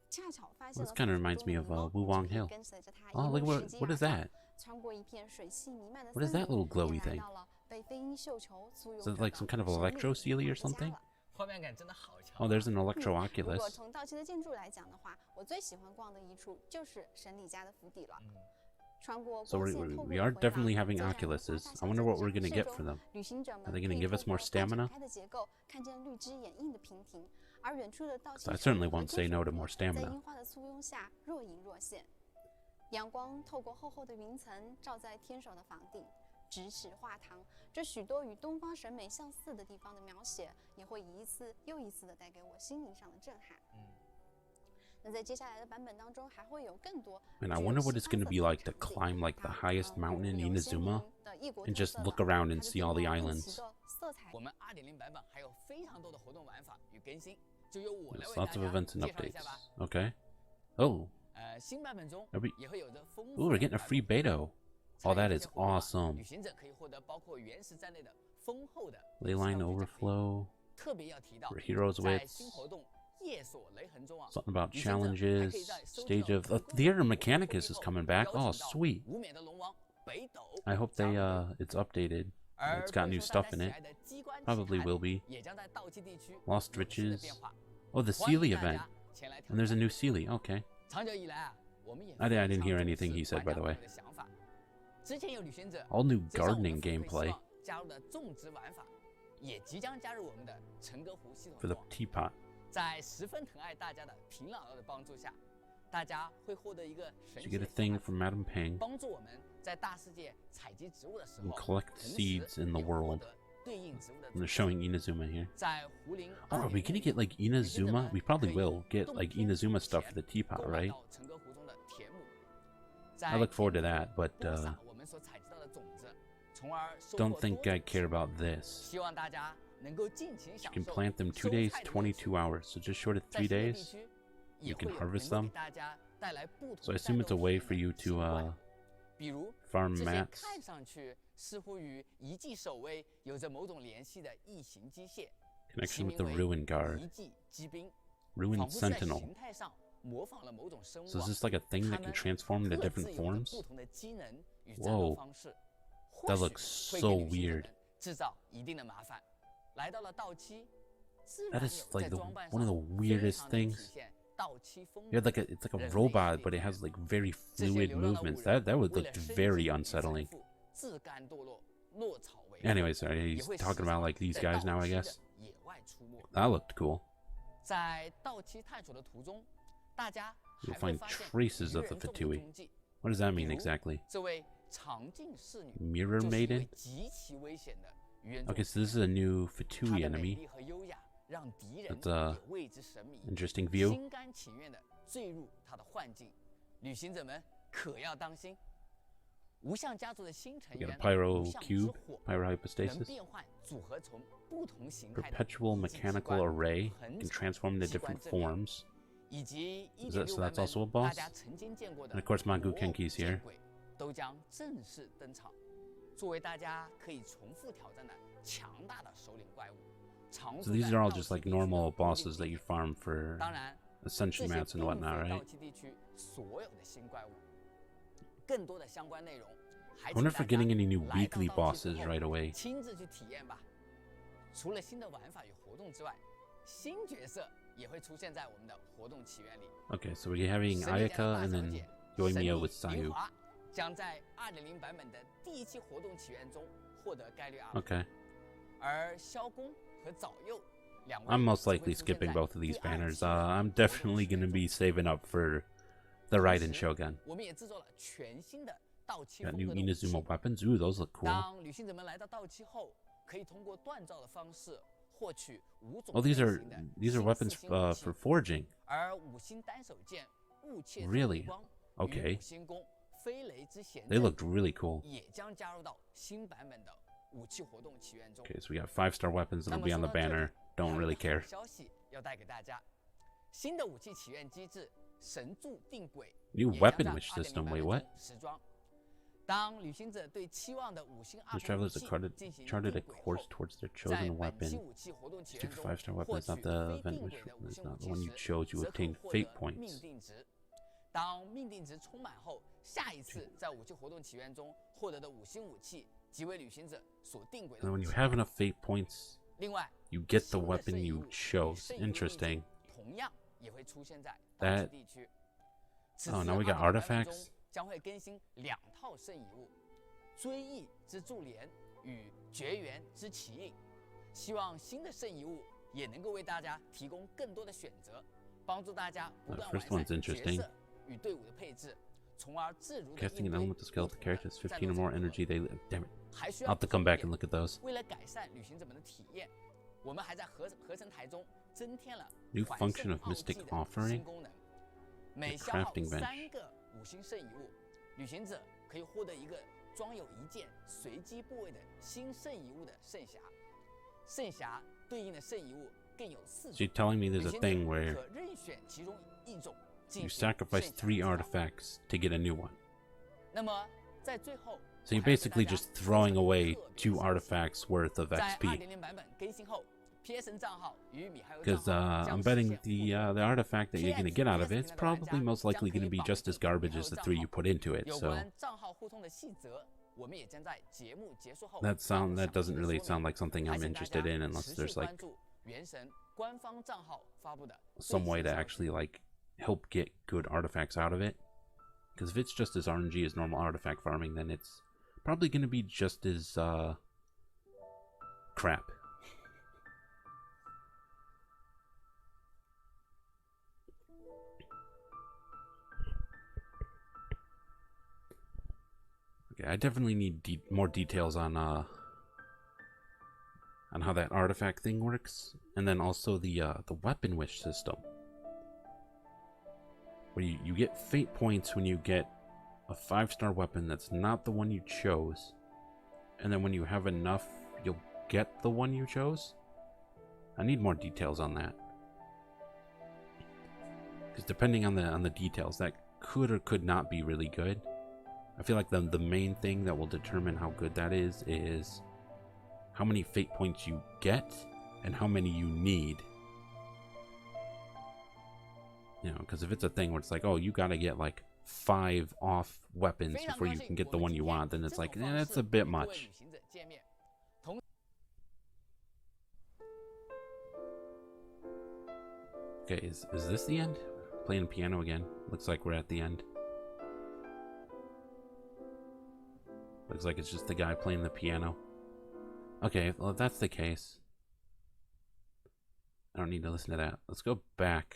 Speaker 5: 恰巧发现
Speaker 1: Well,
Speaker 5: 了
Speaker 1: this kind of
Speaker 5: 风
Speaker 1: reminds
Speaker 5: 中
Speaker 1: me
Speaker 5: 的
Speaker 1: of
Speaker 5: 猫，
Speaker 1: Wu
Speaker 5: 就
Speaker 1: Wang
Speaker 5: 可以
Speaker 1: Hill.
Speaker 5: 跟随着它一
Speaker 1: Oh,
Speaker 5: 路
Speaker 1: look
Speaker 5: 拾
Speaker 1: what
Speaker 5: 级
Speaker 1: what
Speaker 5: 而
Speaker 1: is
Speaker 5: 上
Speaker 1: that?
Speaker 5: 穿过一片水汽弥漫的
Speaker 1: What is
Speaker 5: 森
Speaker 1: that
Speaker 5: 林，
Speaker 1: little glowy
Speaker 5: 便来
Speaker 1: thing?
Speaker 5: 到了被飞鹰绣球簇拥
Speaker 1: Is it
Speaker 5: 着
Speaker 1: like
Speaker 5: 的
Speaker 1: some kind of
Speaker 5: 神秘
Speaker 1: electro
Speaker 5: 的
Speaker 1: Sealy or
Speaker 5: 国家
Speaker 1: something?
Speaker 5: 了。
Speaker 8: 画面感真的好强。
Speaker 1: Oh, there's an Electro
Speaker 5: 如果
Speaker 1: Oculus.
Speaker 5: 从稻期的建筑来讲的话，我最喜欢逛的一处就是神里家的府邸了。穿过
Speaker 1: So
Speaker 5: 光
Speaker 1: we
Speaker 5: 线透过
Speaker 1: we
Speaker 5: 的
Speaker 1: are
Speaker 5: 回廊
Speaker 1: definitely having
Speaker 5: 走向了
Speaker 1: Oculuses.
Speaker 5: 华
Speaker 1: I
Speaker 5: 夏
Speaker 1: wonder
Speaker 5: 小
Speaker 1: what
Speaker 5: 小
Speaker 1: we're gonna
Speaker 5: 展
Speaker 1: get
Speaker 5: 示
Speaker 1: for
Speaker 5: 中
Speaker 1: them.
Speaker 5: 旅行者们
Speaker 1: Are they
Speaker 5: 可
Speaker 1: gonna
Speaker 5: 以
Speaker 1: give us
Speaker 5: 透
Speaker 1: more
Speaker 5: 过半
Speaker 1: stamina?
Speaker 5: 敞开的结构看见绿枝掩映的平庭，而远处的稻期
Speaker 1: I
Speaker 5: 城
Speaker 1: certainly
Speaker 5: 和
Speaker 1: won't
Speaker 5: 金
Speaker 1: say
Speaker 5: 水
Speaker 1: no to
Speaker 5: 河
Speaker 1: more
Speaker 5: 在
Speaker 1: stamina.
Speaker 5: 樱花的簇拥下若隐若现。阳光透过厚厚的云层照在天守的房顶，咫尺画堂，这许多与东方审美相似的地方的描写，也会一次又一次的带给我心灵上的震撼。那在接下来的版本当中，还会有更多。
Speaker 1: And I wonder what it's going to be like to climb like the highest mountain in Inazuma and just look around and see all the islands.
Speaker 8: 我们2.0版本还有非常多的活动玩法与更新，就由我来
Speaker 1: There's
Speaker 8: 为大
Speaker 1: lots of
Speaker 8: 家
Speaker 1: events and
Speaker 8: 介绍一
Speaker 1: updates.
Speaker 8: 下吧。
Speaker 1: Okay. Oh,
Speaker 8: 新版本中
Speaker 1: Are we-
Speaker 8: 也会有着丰
Speaker 1: ooh,
Speaker 8: 富
Speaker 1: we're
Speaker 8: 的
Speaker 1: getting a
Speaker 8: 版
Speaker 1: free
Speaker 8: 本
Speaker 1: beta. Oh, that is
Speaker 8: 参与这些活动啊
Speaker 1: awesome.
Speaker 8: 旅行者可以获得包括原石在内的丰厚的
Speaker 1: Leyline
Speaker 8: 资料与奖励
Speaker 1: overflow.
Speaker 8: 特别要提到，
Speaker 1: For heroes
Speaker 8: 在
Speaker 1: with
Speaker 8: 新活动夜锁雷痕中啊，
Speaker 1: something about
Speaker 8: 旅行者还可以
Speaker 1: challenges.
Speaker 8: 在收
Speaker 1: Stage
Speaker 8: 集到
Speaker 1: of
Speaker 8: 成功
Speaker 1: Theater
Speaker 8: 的
Speaker 1: Mechanicus is
Speaker 8: 后
Speaker 1: coming back.
Speaker 8: 邀请
Speaker 1: Oh,
Speaker 8: 到
Speaker 1: sweet.
Speaker 8: 无冕的龙王北斗。
Speaker 1: I hope they it's updated.
Speaker 8: 而
Speaker 1: It's got
Speaker 8: 备
Speaker 1: new
Speaker 8: 受大
Speaker 1: stuff
Speaker 8: 家
Speaker 1: in
Speaker 8: 喜
Speaker 1: it.
Speaker 8: 爱的机关奇
Speaker 1: Probably
Speaker 8: 谭
Speaker 1: will be.
Speaker 8: 也将在稻期地区
Speaker 1: Lost
Speaker 8: 有新的
Speaker 1: Riches.
Speaker 8: 变化。
Speaker 1: Oh, the Sealy event. And there's a new Sealy. Okay. I didn't hear anything he said, by the way. All new gardening gameplay. For the teapot.
Speaker 8: 在十分疼爱大家的平姥姥的帮助下，大家会获得一个神
Speaker 1: So
Speaker 8: 奇
Speaker 1: you
Speaker 8: 的
Speaker 1: get a thing from Madam Ping.
Speaker 8: 帮助我们在大世界采集植物的时
Speaker 1: And
Speaker 8: 候，
Speaker 1: collect
Speaker 8: 同时
Speaker 1: seeds in the
Speaker 8: 也获
Speaker 1: world.
Speaker 8: 得对应植物的
Speaker 1: And they're showing Inazuma here.
Speaker 8: 在胡林
Speaker 1: Oh, are we gonna get like Inazuma? We probably will get like Inazuma stuff for the teapot,
Speaker 8: 购买
Speaker 1: right?
Speaker 8: 到成歌湖中的田亩，
Speaker 1: I look forward to that, but
Speaker 8: 播撒我们所采集到的种子，从而收
Speaker 1: don't
Speaker 8: 获
Speaker 1: think
Speaker 8: 多
Speaker 1: I care about this.
Speaker 8: 希望大家能够尽情
Speaker 1: You
Speaker 8: 享
Speaker 1: can
Speaker 8: 受
Speaker 1: plant them 2 days, 22 hours. So just short of
Speaker 8: 在
Speaker 1: 3
Speaker 8: 新的地
Speaker 1: days.
Speaker 8: 区
Speaker 1: you
Speaker 8: 也
Speaker 1: can
Speaker 8: 会有
Speaker 1: harvest
Speaker 8: 能够
Speaker 1: them.
Speaker 8: 给大家带来不
Speaker 1: So I
Speaker 8: 同
Speaker 1: assume it's a
Speaker 8: 战斗
Speaker 1: way
Speaker 8: 体
Speaker 1: for
Speaker 8: 验
Speaker 1: you
Speaker 8: 的
Speaker 1: to
Speaker 8: 新怪比如
Speaker 1: farm
Speaker 8: 这些
Speaker 1: mats.
Speaker 8: 看上去似乎与遗迹守卫有着某种联系的异形机械，
Speaker 1: Connection
Speaker 8: 其
Speaker 1: with the
Speaker 8: 名为
Speaker 1: Ruin Guard.
Speaker 8: 遗迹机兵，
Speaker 1: Ruin
Speaker 8: 仿佛是在
Speaker 1: Sentinel.
Speaker 8: 形态上模仿了某种生物
Speaker 1: So is
Speaker 8: 网
Speaker 1: this like a thing
Speaker 8: 它
Speaker 1: that can
Speaker 8: 们
Speaker 1: transform into
Speaker 8: 各自
Speaker 1: different
Speaker 8: 有着
Speaker 1: forms?
Speaker 8: 不同的机能与战
Speaker 1: Whoa.
Speaker 8: 斗方式，或
Speaker 1: That
Speaker 8: 许
Speaker 1: looks
Speaker 8: 会
Speaker 1: so
Speaker 8: 给旅行者
Speaker 1: weird.
Speaker 8: 们制造一定的麻烦。来到了到期，自
Speaker 1: That
Speaker 8: 然
Speaker 1: is
Speaker 8: 有
Speaker 1: like
Speaker 8: 在
Speaker 1: the
Speaker 8: 装扮
Speaker 1: one of
Speaker 8: 上
Speaker 1: the
Speaker 8: 非
Speaker 1: weirdest
Speaker 8: 常能体
Speaker 1: things.
Speaker 8: 现到期风
Speaker 1: Yeah,
Speaker 8: 格
Speaker 1: like it's like a
Speaker 8: 人类
Speaker 1: robot,
Speaker 8: 力
Speaker 1: but it
Speaker 8: 量
Speaker 1: has like very
Speaker 8: 这些
Speaker 1: fluid
Speaker 8: 流浪的
Speaker 1: movements.
Speaker 8: 五人
Speaker 1: That would
Speaker 8: 为
Speaker 1: look
Speaker 8: 了生
Speaker 1: very
Speaker 8: 计与
Speaker 1: unsettling.
Speaker 8: 财富自甘堕落，落草为寇
Speaker 1: Anyways, sorry,
Speaker 8: 也
Speaker 1: he's
Speaker 8: 会
Speaker 1: talking
Speaker 8: 时
Speaker 1: about
Speaker 8: 常
Speaker 1: like these
Speaker 8: 在
Speaker 1: guys
Speaker 8: 到
Speaker 1: now, I
Speaker 8: 期的
Speaker 1: guess.
Speaker 8: 野外出没。
Speaker 1: That looked cool.
Speaker 8: 在到期探索的途中，大家
Speaker 1: You'll
Speaker 8: 还会
Speaker 1: find
Speaker 8: 发现
Speaker 1: traces
Speaker 8: 愚
Speaker 1: of the
Speaker 8: 人众的
Speaker 1: Fatui.
Speaker 8: 踪迹。
Speaker 1: What does that mean
Speaker 8: 比如
Speaker 1: exactly?
Speaker 8: 这位长颈侍女
Speaker 1: Mirror
Speaker 8: 就是一位
Speaker 1: Maiden?
Speaker 8: 极其危险的愚人
Speaker 1: Okay,
Speaker 8: 众
Speaker 1: so this is a new
Speaker 8: 她
Speaker 1: Fatui
Speaker 8: 的美
Speaker 1: enemy.
Speaker 8: 丽和优雅让敌人
Speaker 1: That's a
Speaker 8: 也为之神迷，
Speaker 1: interesting view.
Speaker 8: 心甘情愿地坠入她的幻境。旅行者们可要当心，无相家族的新成
Speaker 1: We got
Speaker 8: 员
Speaker 1: a Pyro
Speaker 8: 无相之
Speaker 1: Cube,
Speaker 8: 火
Speaker 1: Pyro
Speaker 8: 能
Speaker 1: Hypostasis.
Speaker 8: 变换组合成不同形态的
Speaker 1: Perpetual
Speaker 8: 遗迹机
Speaker 1: mechanical
Speaker 8: 关
Speaker 1: array
Speaker 8: 横
Speaker 1: can
Speaker 8: 插
Speaker 1: transform into
Speaker 8: 机关
Speaker 1: different
Speaker 8: 阵列
Speaker 1: forms.
Speaker 8: 以及
Speaker 1: Is that- so
Speaker 8: 1.6 版
Speaker 1: that's also a
Speaker 8: 本
Speaker 1: boss?
Speaker 8: 大家曾经见过的
Speaker 1: And of course, Mangu
Speaker 8: 魔偶
Speaker 1: Kenki's
Speaker 8: 剑
Speaker 1: here.
Speaker 8: 鬼都将正式登场，作为大家可以重复挑战的强大的首领怪物。常
Speaker 1: So
Speaker 8: 驻
Speaker 1: these
Speaker 8: 在
Speaker 1: are all
Speaker 8: 道
Speaker 1: just
Speaker 8: 奇
Speaker 1: like
Speaker 8: 地区的
Speaker 1: normal
Speaker 8: 固定
Speaker 1: bosses that
Speaker 8: 地
Speaker 1: you
Speaker 8: 点
Speaker 1: farm for
Speaker 8: 当然，
Speaker 1: Ascension
Speaker 8: 这些
Speaker 1: mats and
Speaker 8: 并
Speaker 1: whatnot,
Speaker 8: 非
Speaker 1: right?
Speaker 8: 道奇地区所有的新怪物，更多的相关内容，还
Speaker 1: I
Speaker 8: 请
Speaker 1: wonder
Speaker 8: 大
Speaker 1: if we're
Speaker 8: 家
Speaker 1: getting any new
Speaker 8: 来到
Speaker 1: weekly
Speaker 8: 道奇
Speaker 1: bosses
Speaker 8: 之后
Speaker 1: right away.
Speaker 8: 亲自去体验吧。除了新的玩法与活动之外，新角色也会出现在我们的活动起源里。
Speaker 1: Okay, so we're having
Speaker 8: 神秘
Speaker 1: Ayaka
Speaker 8: 的大
Speaker 1: and
Speaker 8: 小
Speaker 1: then
Speaker 8: 姐
Speaker 1: Yoimiya
Speaker 8: 神
Speaker 1: with
Speaker 8: 秘
Speaker 1: Sayu.
Speaker 8: 银华将在2.0版本的第一期活动起源中获得概率 up，
Speaker 1: Okay.
Speaker 8: 而萧公和早佑两位
Speaker 1: I'm most
Speaker 8: 只会
Speaker 1: likely
Speaker 8: 出现
Speaker 1: skipping
Speaker 8: 在
Speaker 1: both of these
Speaker 8: 第二
Speaker 1: banners.
Speaker 8: 期的
Speaker 1: I'm
Speaker 8: 活动
Speaker 1: definitely
Speaker 8: 起
Speaker 1: going to
Speaker 8: 源
Speaker 1: be
Speaker 8: 中
Speaker 1: saving up for the
Speaker 8: 同
Speaker 1: Raiden
Speaker 8: 时
Speaker 1: Shogun.
Speaker 8: 我们也制作了全新的到期
Speaker 1: Got
Speaker 8: 风
Speaker 1: new
Speaker 8: 格的武
Speaker 1: Inazuma
Speaker 8: 器。
Speaker 1: weapons. Ooh, those look cool.
Speaker 8: 当旅行者们来到到期后，可以通过锻造的方式获取5种
Speaker 1: Oh,
Speaker 8: 类
Speaker 1: these are
Speaker 8: 型的
Speaker 1: these are
Speaker 8: 新
Speaker 1: weapons
Speaker 8: 四星武器
Speaker 1: for forging.
Speaker 8: 而5星单手剑雾切
Speaker 1: Really?
Speaker 8: 光
Speaker 1: Okay.
Speaker 8: 与5星弓飞雷之弦
Speaker 1: They
Speaker 8: 阵
Speaker 1: looked really cool.
Speaker 8: 也将加入到新版本的武器活动起源中。
Speaker 1: Okay, so we got 5-star weapons
Speaker 8: 那
Speaker 1: that'll
Speaker 8: 么
Speaker 1: be on
Speaker 8: 说
Speaker 1: the
Speaker 8: 到这里
Speaker 1: banner.
Speaker 8: 还
Speaker 1: Don't
Speaker 8: 有
Speaker 1: really
Speaker 8: 一个好
Speaker 1: care.
Speaker 8: 消息要带给大家，新的武器起源机制神柱定轨
Speaker 1: New
Speaker 8: 也将
Speaker 1: weapon
Speaker 8: 在
Speaker 1: wish
Speaker 8: 2.0
Speaker 1: system.
Speaker 8: 版
Speaker 1: Wait,
Speaker 8: 本
Speaker 1: what?
Speaker 8: 中实装。当旅行者对期望的5星
Speaker 1: The
Speaker 8: up 武
Speaker 1: travelers
Speaker 8: 器
Speaker 1: charted
Speaker 8: 进行
Speaker 1: charted
Speaker 8: 定
Speaker 1: a
Speaker 8: 轨
Speaker 1: course
Speaker 8: 后，
Speaker 1: towards their
Speaker 8: 在
Speaker 1: chosen
Speaker 8: 本期
Speaker 1: weapon.
Speaker 8: 武器活动起
Speaker 1: Stick
Speaker 8: 源
Speaker 1: to
Speaker 8: 中
Speaker 1: 5-star
Speaker 8: 获
Speaker 1: weapons,
Speaker 8: 取
Speaker 1: not the
Speaker 8: 非
Speaker 1: event
Speaker 8: 定
Speaker 1: wish.
Speaker 8: 轨的5
Speaker 1: It's
Speaker 8: 星
Speaker 1: not
Speaker 8: 武
Speaker 1: the
Speaker 8: 器
Speaker 1: one you
Speaker 8: 时，
Speaker 1: chose. You
Speaker 8: 则可
Speaker 1: obtain
Speaker 8: 获
Speaker 1: fate
Speaker 8: 得命
Speaker 1: points.
Speaker 8: 定值。当命定值充满后，下一次在武器活动起源中获得的5星武器即为旅行者所定轨
Speaker 1: And
Speaker 8: 的
Speaker 1: when
Speaker 8: 武
Speaker 1: you
Speaker 8: 器。
Speaker 1: have enough fate points,
Speaker 8: 另外，
Speaker 1: you get the
Speaker 8: 新的
Speaker 1: weapon
Speaker 8: 圣遗
Speaker 1: you
Speaker 8: 物与
Speaker 1: chose.
Speaker 8: 圣遗物印记
Speaker 1: Interesting.
Speaker 8: 同样也会出现在
Speaker 1: That-
Speaker 8: 道奇地区。此
Speaker 1: Oh,
Speaker 8: 次
Speaker 1: now we got
Speaker 8: 2.0版本
Speaker 1: artifacts?
Speaker 8: 中将会更新2套圣遗物：追忆之柱帘与绝缘之奇印。希望新的圣遗物也能够为大家提供更多的选择，帮助大家不断
Speaker 1: first
Speaker 8: 完
Speaker 1: one's
Speaker 8: 善角
Speaker 1: interesting.
Speaker 8: 色与队伍的配置，从而自如地
Speaker 1: Casting
Speaker 8: 应
Speaker 1: an
Speaker 8: 对
Speaker 1: element to scale
Speaker 8: 不
Speaker 1: the
Speaker 8: 同的
Speaker 1: characters.
Speaker 8: 战
Speaker 1: 15 or
Speaker 8: 斗
Speaker 1: more
Speaker 8: 风格
Speaker 1: energy. They damn it.
Speaker 8: 还需
Speaker 1: I'll
Speaker 8: 要
Speaker 1: have to
Speaker 8: 补
Speaker 1: come
Speaker 8: 充
Speaker 1: back
Speaker 8: 一点
Speaker 1: and look at those.
Speaker 8: 为了改善旅行者们的体验，我们还在合成台中增添了
Speaker 1: New
Speaker 8: 环
Speaker 1: function
Speaker 8: 圣
Speaker 1: of
Speaker 8: 奥
Speaker 1: Mystic
Speaker 8: 迹的
Speaker 1: Offering.
Speaker 8: 新功能。每
Speaker 1: The
Speaker 8: 消耗
Speaker 1: crafting bench.
Speaker 8: 3个5星圣遗物，旅行者可以获得一个装有一件随机部位的新圣遗物的圣匣。圣匣对应的圣遗物更有4
Speaker 1: So you're
Speaker 8: 种，
Speaker 1: telling me
Speaker 8: 旅
Speaker 1: there's a
Speaker 8: 行者
Speaker 1: thing where
Speaker 8: 可任选其中1种
Speaker 1: you
Speaker 8: 进行
Speaker 1: sacrifice
Speaker 8: 圣匣
Speaker 1: 3
Speaker 8: 制造
Speaker 1: artifacts to get a new one.
Speaker 8: 那么在最后，
Speaker 1: So you're
Speaker 8: 我还要给
Speaker 1: basically
Speaker 8: 大家
Speaker 1: just
Speaker 8: 分享
Speaker 1: throwing
Speaker 8: 一个
Speaker 1: away
Speaker 8: 特别
Speaker 1: 2
Speaker 8: 的消息
Speaker 1: artifacts worth of
Speaker 8: 在
Speaker 1: XP.
Speaker 8: 2.0版本更新后 ，PSN 账号与米还有账
Speaker 1: Because
Speaker 8: 号
Speaker 1: I'm
Speaker 8: 将实
Speaker 1: betting
Speaker 8: 现
Speaker 1: the artifact that you're going to get out of it, it's probably most likely going to be just as garbage as the 3 you put into it.
Speaker 8: 有
Speaker 1: So
Speaker 8: 关账号互通的细则，我们也将在节目结束后
Speaker 1: that
Speaker 8: 发布
Speaker 1: doesn't
Speaker 8: 详细的
Speaker 1: really
Speaker 8: 说
Speaker 1: sound
Speaker 8: 明
Speaker 1: like something
Speaker 8: 还
Speaker 1: I'm
Speaker 8: 请大
Speaker 1: interested
Speaker 8: 家
Speaker 1: in unless
Speaker 8: 持续
Speaker 1: there's like
Speaker 8: 关注原神官方账号发布的
Speaker 1: some way to actually like help get good artifacts out of it. Because if it's just as RNG as normal artifact farming, then it's probably going to be just as crap. Okay, I definitely need more details on how that artifact thing works, and then also the weapon wish system, where you get fate points when you get a 5-star weapon that's not the one you chose, and then when you have enough, you'll get the one you chose. I need more details on that, because depending on the details, that could or could not be really good. I feel like the main thing that will determine how good that is how many fate points you get and how many you need. You know, because if it's a thing where it's like, oh, you gotta get like 5 off weapons before you can get the one you want, then it's like, that's a bit much. Okay, is this the end? Playing piano again. Looks like we're at the end. Looks like it's just the guy playing the piano. Okay, well, if that's the case, I don't need to listen to that. Let's go back.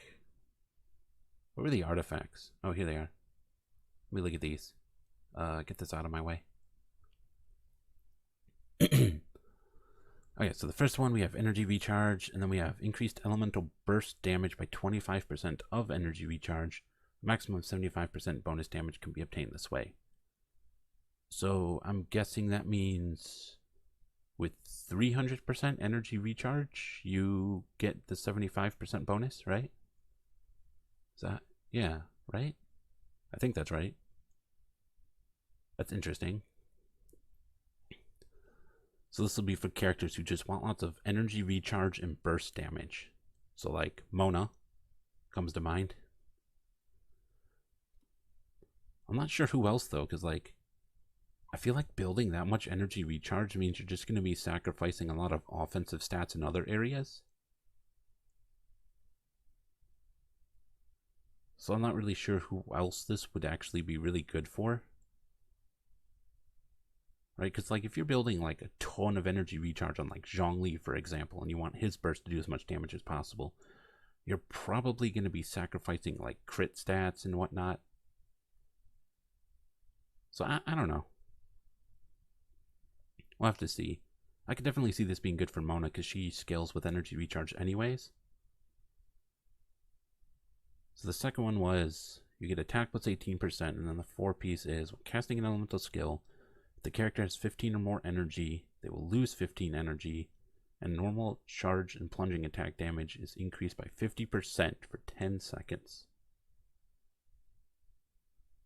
Speaker 1: What were the artifacts? Oh, here they are. Let me look at these. Get this out of my way. Okay, so the first one, we have energy recharge, and then we have increased elemental burst damage by 25% of energy recharge. Maximum 75% bonus damage can be obtained this way. So I'm guessing that means with 300% energy recharge, you get the 75% bonus, right? Is that, yeah, right? I think that's right. That's interesting. So this will be for characters who just want lots of energy recharge and burst damage. So like Mona comes to mind. I'm not sure who else though, because like I feel like building that much energy recharge means you're just going to be sacrificing a lot of offensive stats in other areas. So I'm not really sure who else this would actually be really good for. Right, because like if you're building like a ton of energy recharge on like Zhongli, for example, and you want his burst to do as much damage as possible, you're probably going to be sacrificing like crit stats and whatnot. So I don't know. We'll have to see. I could definitely see this being good for Mona because she scales with energy recharge anyways. So the second one was you get attack plus 18%, and then the 4-piece is when casting an elemental skill, if the character has 15 or more energy, they will lose 15 energy, and normal charge and plunging attack damage is increased by 50% for 10 seconds.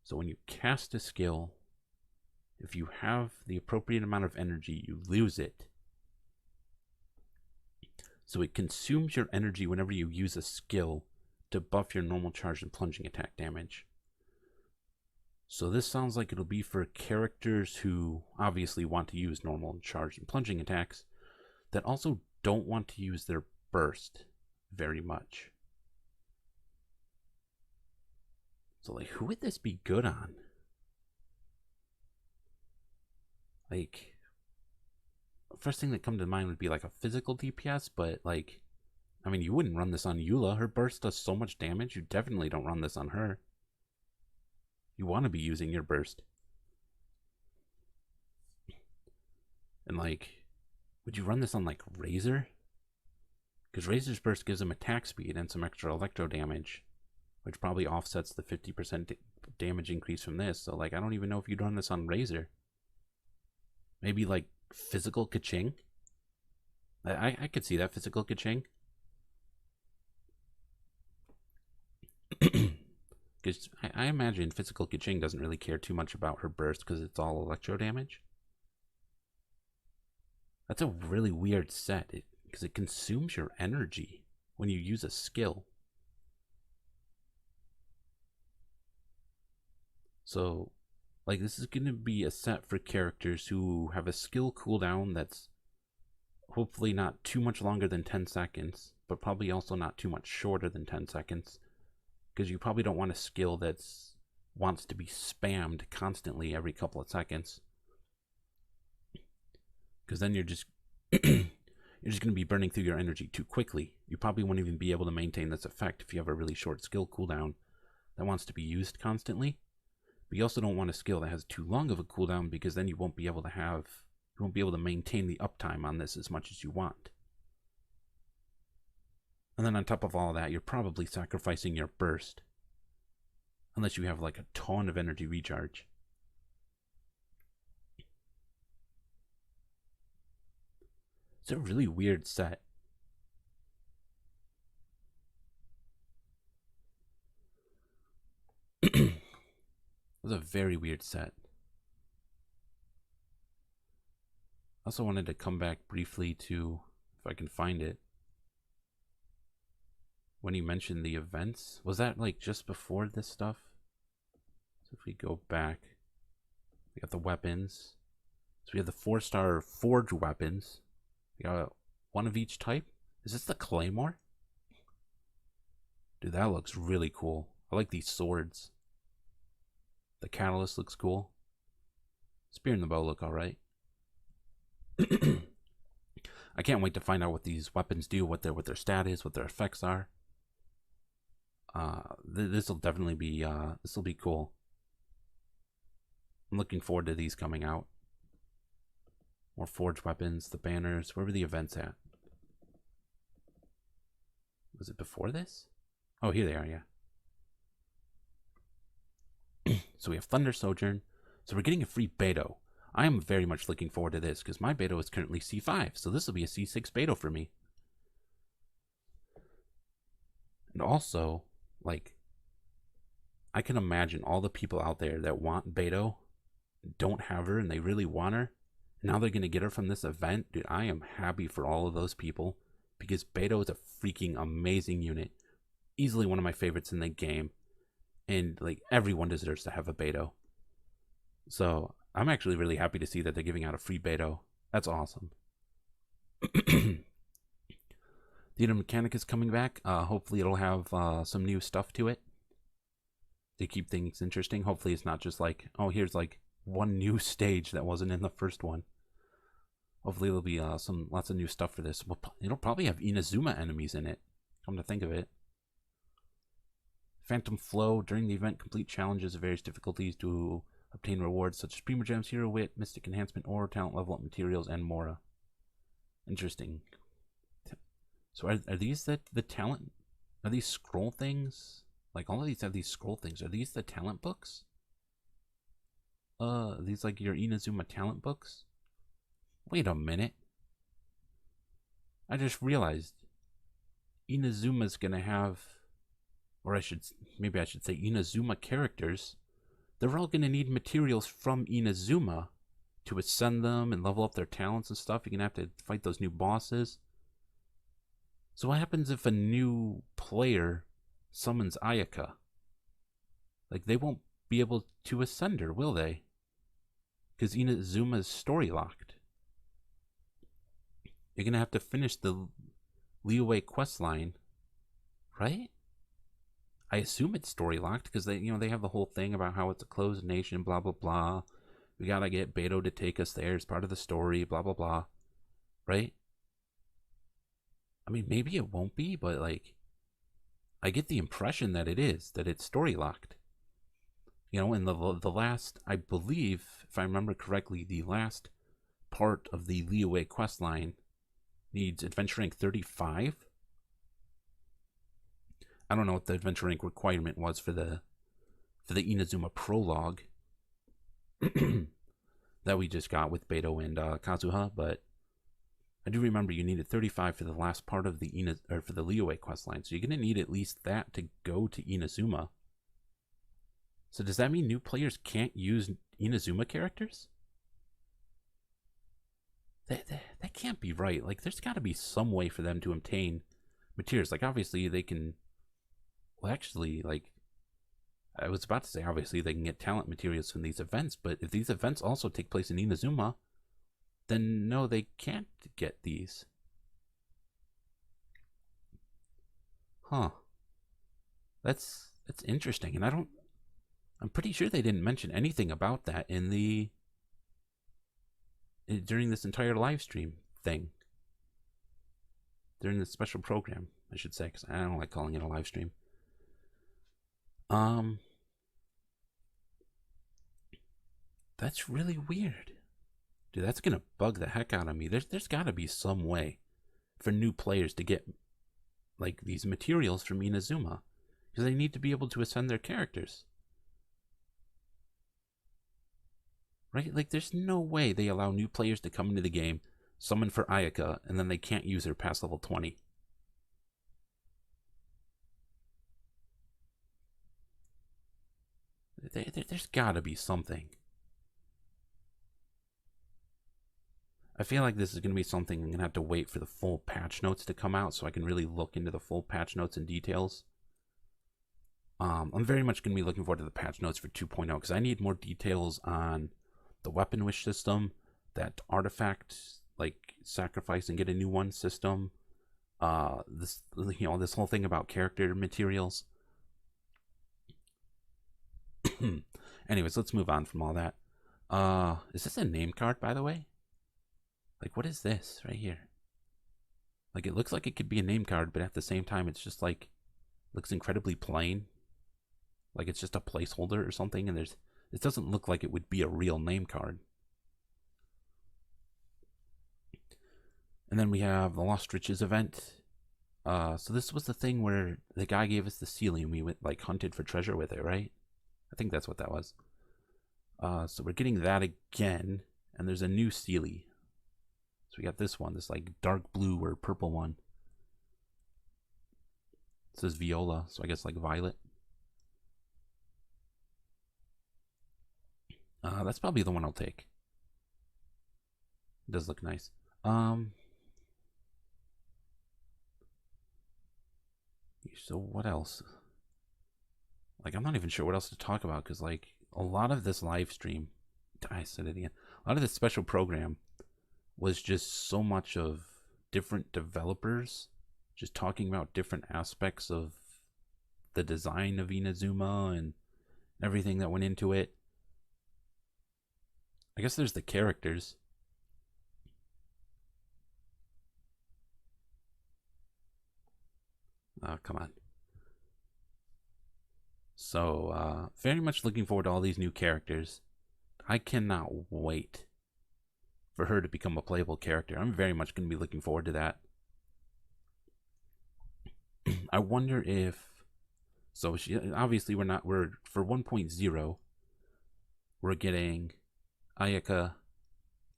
Speaker 1: So when you cast a skill, if you have the appropriate amount of energy, you lose it. So it consumes your energy whenever you use a skill to buff your normal charge and plunging attack damage. So this sounds like it'll be for characters who obviously want to use normal charge and plunging attacks that also don't want to use their burst very much. So like, who would this be good on? Like, first thing that comes to mind would be like a physical DPS, but like, I mean, you wouldn't run this on Eula. Her burst does so much damage. You definitely don't run this on her. You want to be using your burst. And like, would you run this on like Razor? Because Razor's burst gives him attack speed and some extra electro damage, which probably offsets the 50% damage increase from this. So like, I don't even know if you'd run this on Razor. Maybe like physical Kaching. I could see that, physical Kaching. Because I imagine physical Kaching doesn't really care too much about her burst because it's all electro damage. That's a really weird set because it consumes your energy when you use a skill. So, like, this is going to be a set for characters who have a skill cooldown that's hopefully not too much longer than 10 seconds, but probably also not too much shorter than 10 seconds, because you probably don't want a skill that's wants to be spammed constantly every couple of seconds, because then you're just going to be burning through your energy too quickly. You probably won't even be able to maintain this effect if you have a really short skill cooldown that wants to be used constantly. But you also don't want a skill that has too long of a cooldown, because then you won't be able to maintain the uptime on this as much as you want. And then on top of all that, you're probably sacrificing your burst, unless you have like a ton of energy recharge. It's a really weird set. It was a very weird set. I also wanted to come back briefly to, if I can find it, when you mentioned the events. Was that like just before this stuff? So if we go back, we got the weapons. So we have the 4-star forge weapons. We got one of each type. Is this the claymore? Dude, that looks really cool. I like these swords. The catalyst looks cool. Spear and the bow look alright. I can't wait to find out what these weapons do, what their stat is, what their effects are. This will definitely be this will be cool. I'm looking forward to these coming out. More forged weapons, the banners. Where were the events at? Was it before this? Oh, here they are, yeah. So we have Thunder Sojourn. So we're getting a free Beto. I am very much looking forward to this, because my Beto is currently C5, so this will be a C6 Beto for me. And also, like, I can imagine all the people out there that want Beto, don't have her, and they really want her. Now they're going to get her from this event. Dude, I am happy for all of those people, because Beto is a freaking amazing unit. Easily one of my favorites in the game. And, like, everyone deserves to have a Beto. So, I'm actually really happy to see that they're giving out a free Beto. That's awesome. The Theater Mechanic is coming back. Hopefully it'll have some new stuff to it to keep things interesting. Hopefully it's not just like, oh, here's like one new stage that wasn't in the first one. Hopefully there'll be lots of new stuff for this. It'll probably have Inazuma enemies in it, come to think of it. Phantom Flow. During the event, complete challenges of various difficulties to obtain rewards such as Primogems, Hero Wit, Mystic Enhancement, or Talent Level Up materials, and more. Interesting. So are these the talent? Are these scroll things? Like, all of these have these scroll things. Are these the talent books? These like your Inazuma talent books? Wait a minute. I just realized Inazuma's gonna have, or maybe I should say Inazuma characters. They're all gonna need materials from Inazuma to ascend them and level up their talents and stuff. You're gonna have to fight those new bosses. So what happens if a new player summons Ayaka? Like, they won't be able to ascend her, will they? Because Inazuma is story locked. You're gonna have to finish the Liyue questline, right? I assume it's story locked because they have the whole thing about how it's a closed nation, blah blah blah. We gotta get Beto to take us there as part of the story, blah blah blah, right? I mean, maybe it won't be, but like, I get the impression that it is, that it's story locked. You know, in the last, I believe, if I remember correctly, the last part of the Liyue questline needs adventure rank 35. I don't know what the adventure rank requirement was for the Inazuma prologue that we just got with Beto and Kazuha, but I do remember you needed 35 for the last part of the for the Liyue questline, so you're gonna need at least that to go to Inazuma. So does that mean new players can't use Inazuma characters? That can't be right. Like, there's got to be some way for them to obtain materials. Like, obviously they can. Well, actually, like, I was about to say, obviously they can get talent materials from these events, but if these events also take place in Inazuma, then no, they can't get these. Huh. That's interesting, and I'm pretty sure they didn't mention anything about that in during this entire live stream thing. During this special program, I should say, because I don't like calling it a live stream. That's really weird. Dude, that's gonna bug the heck out of me. There's gotta be some way for new players to get like these materials from Inazuma, because they need to be able to ascend their characters. Right? Like, there's no way they allow new players to come into the game, summon for Ayaka, and then they can't use her past level 20. There's gotta be something. I feel like this is going to be something I'm going to have to wait for the full patch notes to come out so I can really look into the full patch notes and details. I'm very much going to be looking forward to the patch notes for 2.0 because I need more details on the weapon wish system, that artifact, like sacrifice and get a new one system, this whole thing about character materials. Anyways, let's move on from all that. Is this a name card, by the way? Like, what is this right here? Like, it looks like it could be a name card, but at the same time, it's just like, looks incredibly plain. Like it's just a placeholder or something, and it doesn't look like it would be a real name card. And then we have the Lost Riches event. So this was the thing where the guy gave us the Sealy and we went like hunted for treasure with it, right? I think that's what that was. So we're getting that again, and there's a new Sealy. So we got this one, this like dark blue or purple one. It says Viola, so I guess like violet. That's probably the one I'll take. It does look nice. So what else? Like, I'm not even sure what else to talk about, because like a lot of this live stream, I said it again, a lot of this special program was just so much of different developers just talking about different aspects of the design of Inazuma and everything that went into it. I guess there's the characters. Oh, come on. So, very much looking forward to all these new characters. I cannot wait for her to become a playable character. I'm very much going to be looking forward to that. I wonder if... So, obviously we're for 1.0, we're getting Ayaka,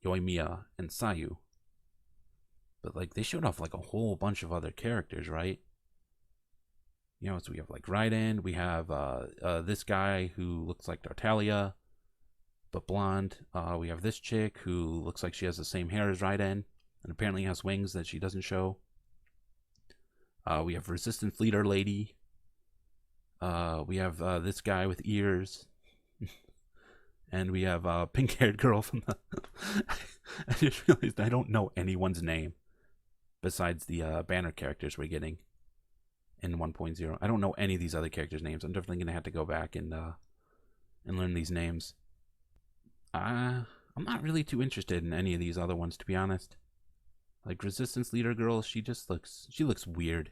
Speaker 1: Yoimiya, and Sayu. But, like, they showed off, like, a whole bunch of other characters, right? You know, so we have, like, Raiden, we have this guy who looks like Tartaglia, but blonde. We have this chick who looks like she has the same hair as Raiden, and apparently has wings that she doesn't show. We have Resistance Leader Lady. We have this guy with ears. And we have pink-haired girl from the... I just realized I don't know anyone's name besides the banner characters we're getting in 1.0. I don't know any of these other characters' names. I'm definitely going to have to go back and learn these names. I'm not really too interested in any of these other ones, to be honest. Like, Resistance Leader Girl, she looks weird.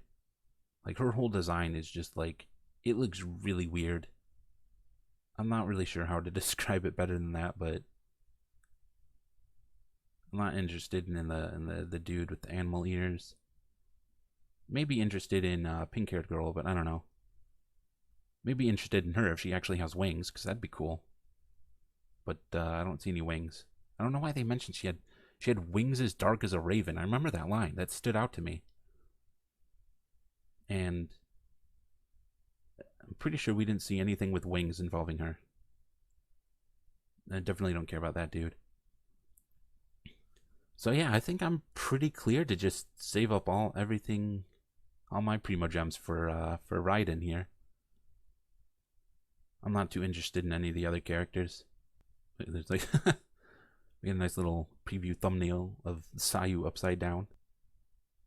Speaker 1: Like, her whole design is just, like, it looks really weird. I'm not really sure how to describe it better than that, but I'm not interested in the dude with the animal ears. Maybe interested in pink-haired girl, but I don't know. Maybe interested in her if she actually has wings, because that'd be cool. But I don't see any wings. I don't know why they mentioned she had wings as dark as a raven. I remember that line. That stood out to me. And I'm pretty sure we didn't see anything with wings involving her. I definitely don't care about that dude. So yeah, I think I'm pretty clear to just save up all my Primo Gems for Raiden here. I'm not too interested in any of the other characters. There's like we got a nice little preview thumbnail of Sayu upside down.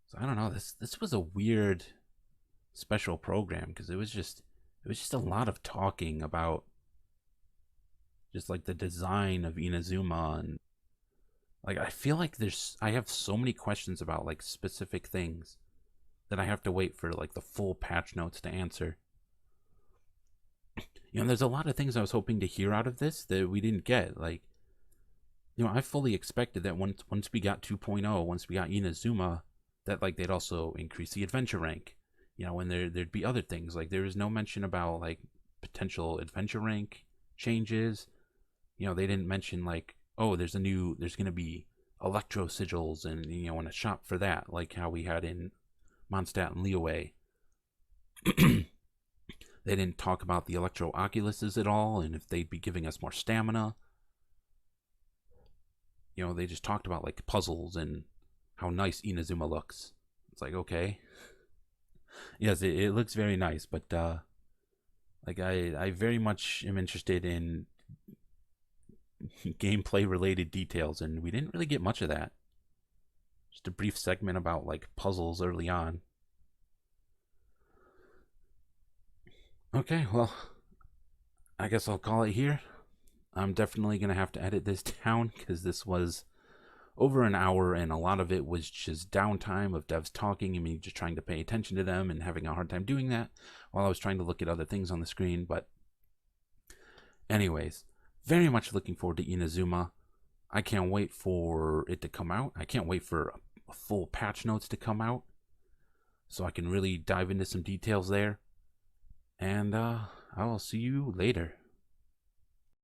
Speaker 1: So I don't know. This was a weird special program because it was just a lot of talking about just like the design of Inazuma, and like I feel like I have so many questions about like specific things that I have to wait for like the full patch notes to answer. You know, there's a lot of things I was hoping to hear out of this that we didn't get. Like, you know, I fully expected that once we got 2.0, once we got Inazuma, that like they'd also increase the adventure rank. You know, and there'd be other things. Like there was no mention about like potential adventure rank changes. You know, they didn't mention like, oh, there's gonna be electro sigils and, you know, in a shop for that, like how we had in Mondstadt and Liyue. They didn't talk about the Electro Oculuses at all, and if they'd be giving us more stamina. You know, they just talked about like puzzles and how nice Inazuma looks. It's like, okay. Yes, it looks very nice, but like I very much am interested in gameplay related details, and we didn't really get much of that. Just a brief segment about like puzzles early on. Okay, well, I guess I'll call it here. I'm definitely going to have to edit this down because this was over an hour and a lot of it was just downtime of devs talking and me just trying to pay attention to them and having a hard time doing that while I was trying to look at other things on the screen. But anyways, very much looking forward to Inazuma. I can't wait for it to come out. I can't wait for a full patch notes to come out so I can really dive into some details there. And I will see you later.